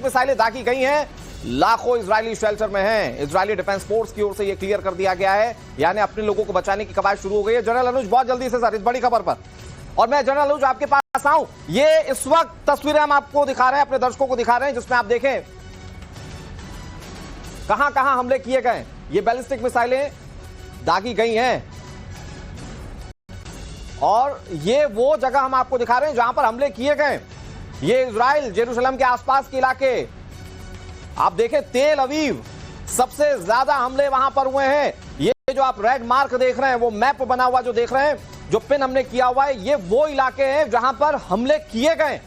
मिसाइलें दागी गई हैं, लाखों इजरायली शेल्टर में हैं। इजरायली डिफेंस फोर्स की ओर से यह क्लियर कर दिया गया है, यानी अपने लोगों को बचाने की कवायद शुरू हो गई है। जनरल अनुज, बहुत जल्दी से सर इस बड़ी खबर पर, और मैं जनरल अनुज आपके पास आऊं। ये इस वक्त तस्वीरें हम आपको दिखा रहे हैं, अपने दर्शकों को दिखा रहे हैं, जिसमें आप देखें कहां कहां हमले किए गए। ये बैलिस्टिक मिसाइलें दागी गई हैं और ये वो जगह हम आपको दिखा रहे हैं जहां पर हमले किए गए। ये इजराइल जेरूशलेम के आसपास के इलाके, आप देखें तेल अवीव, सबसे ज्यादा हमले वहां पर हुए हैं। ये जो आप रेड मार्क देख रहे हैं, वो मैप बना हुआ जो देख रहे हैं, जो पिन हमने किया हुआ है, ये वो इलाके हैं जहां पर हमले किए गए।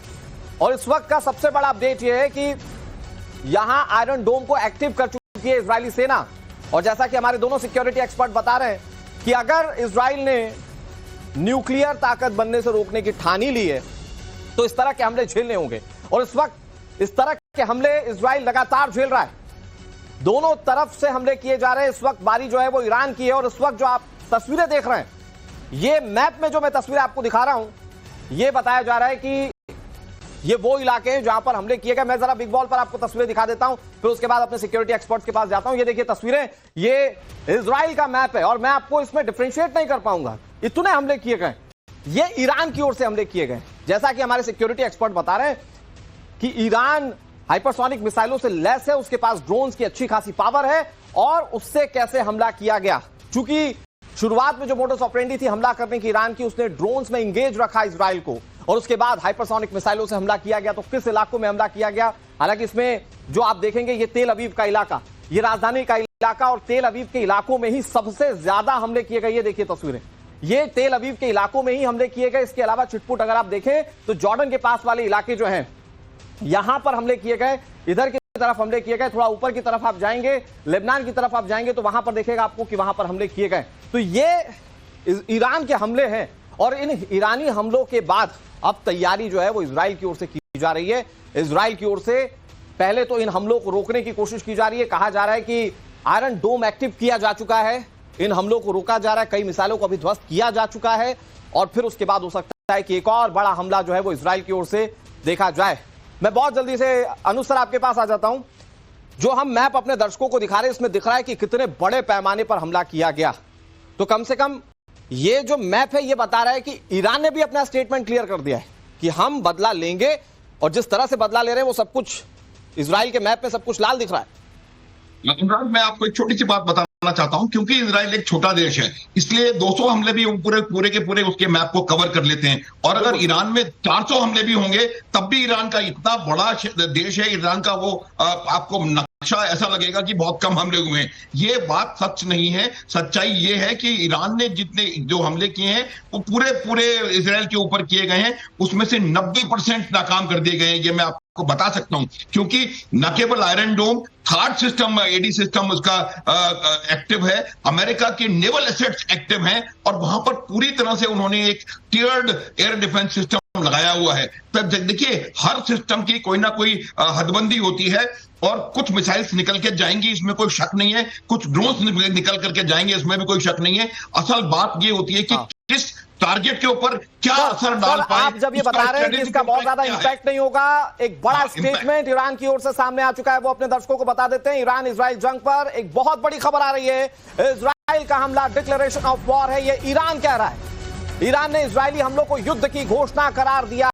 और इस वक्त का सबसे बड़ा अपडेट यह है कि यहां आयरन डोम को एक्टिव कर चुकी है इजरायली सेना। और जैसा कि हमारे दोनों सिक्योरिटी एक्सपर्ट बता रहे हैं कि अगर इजराइल ने न्यूक्लियर ताकत बनने से रोकने की ठानी ली है तो इस तरह के हमले झेलने होंगे। और इस वक्त इस तरह के हमले इजराइल लगातार झेल रहा है, दोनों तरफ से हमले किए जा रहे हैं। इस वक्त बारी जो है वो ईरान की है। और इस वक्त जो आप तस्वीरें देख रहे हैं, ये मैप में जो मैं तस्वीरें आपको दिखा रहा हूं, ये बताया जा रहा है कि ये वो इलाके हैं जहां पर हमले किए गए। मैं जरा बिग बॉल पर आपको तस्वीरें दिखा देता हूं, फिर उसके बाद अपने सिक्योरिटी एक्सपर्ट्स के पास जाता हूं। ये देखिए तस्वीरें, ये इजराइल का मैप है और मैं आपको इसमें डिफरेंशिएट नहीं कर पाऊंगा, इतने हमले किए गए। ये ईरान की ओर से हमले किए गए। जैसा कि हमारे सिक्योरिटी एक्सपर्ट बता रहे हैं कि ईरान हाइपरसोनिक मिसाइलों से लैस है, उसके पास ड्रोन्स की अच्छी खासी पावर है। और उससे कैसे हमला किया गया, चूंकि शुरुआत में जो मोडस ऑपरेंडी थी हमला करने की ईरान की, उसने ड्रोन्स में इंगेज रखा इजराइल को, और उसके बाद हाइपरसोनिक मिसाइलों से हमला किया गया। तो किस इलाकों में हमला किया गया, हालांकि इसमें जो आप देखेंगे ये तेल अवीव का इलाका, ये राजधानी का इलाका, और तेल अवीव के इलाकों में ही सबसे ज्यादा हमले किए गए। ये देखिए तस्वीरें, ये तेल अवीव के इलाकों में ही हमले किए गए। इसके अलावा छिटपुट अगर आप देखें तो जॉर्डन के पास वाले इलाके जो हैं, यहां पर हमले किए गए, इधर की तरफ हमले किए गए। थोड़ा ऊपर की तरफ आप जाएंगे, लेबनान की तरफ आप जाएंगे तो वहां पर देखेगा आपको कि वहां पर हमले किए गए। तो ये ईरान के हमले हैं। और इन ईरानी हमलों के बाद अब तैयारी जो है वो इजराइल की ओर से की जा रही है। इजराइल की ओर से पहले तो इन हमलों को रोकने की कोशिश की जा रही है। कहा जा रहा है कि आयरन डोम एक्टिव किया जा चुका है, इन हमलों को रोका जा रहा है, कई मिसाइलों को अभी ध्वस्त किया जा चुका है। और फिर उसके बाद हो सकता है कि एक और बड़ा हमला जो है वो इजराइल की ओर से देखा जाए। मैं बहुत जल्दी से अनुज सर आपके पास आ जाता हूं। जो हम मैप अपने दर्शकों को दिखा रहे हैं, इसमें दिख रहा है कि कितने बड़े पैमाने पर हमला किया गया। तो कम से कम ये जो मैप है ये बता रहा है कि ईरान ने भी अपना स्टेटमेंट क्लियर कर दिया है कि हम बदला लेंगे। और जिस तरह से बदला ले रहे हैं वो सब कुछ इजराइल के मैप में सब कुछ लाल दिख रहा है। अनुराग, मैं आपको एक छोटी सी बात बताना चाहता हूं, क्योंकि इजराइल एक छोटा देश है, इसलिए 200 हमले भी पूरे के पूरे उसके मैप को कवर कर लेते हैं। और अगर ईरान में 400 हमले भी होंगे तब भी ईरान का इतना बड़ा देश है, ईरान का वो आपको नक्शा ऐसा लगेगा कि बहुत कम हमले हुए हैं। ये बात सच नहीं है। सच्चाई ये है कि ईरान ने जितने जो हमले किए हैं वो पूरे इजराइल के ऊपर किए गए हैं, उसमें से 90% नाकाम कर दिए गए हैं। ये मैं आपको बता सकता हूं, क्योंकि न केवल आयरन डोम, थर्ड सिस्टम, एडी सिस्टम उसका एक्टिव है, अमेरिका के नेवल एसेट्स एक्टिव हैं, और वहां पर पूरी तरह से उन्होंने एक टियर्ड एयर डिफेंस सिस्टम लगाया हुआ है। तो देखिए, हर सिस्टम की कोई ना कोई हदबंदी होती है, और कुछ मिसाइल्स निकल के जाएंगी, इसमें कोई शक नहीं है, कुछ ड्रोन्स निकल करके जाएंगे, इसमें भी कोई शक नहीं है। असल बात ये होती है कि किस टारगेट के ऊपर क्या असर डाल पाए। आप जब ये बता रहे हैं कि इसका बहुत ज्यादा इंपैक्ट नहीं होगा, एक बड़ा स्टेटमेंट ईरान की ओर से सामने आ चुका है, वो अपने दर्शकों को बता देते हैं। ईरान इजराइल जंग पर एक बहुत बड़ी खबर आ रही है। इजराइल का हमला डिक्लेरेशन ऑफ वॉर है, ये ईरान कह रहा है। ईरान ने इजरायली हमलों को युद्ध की घोषणा करार दिया।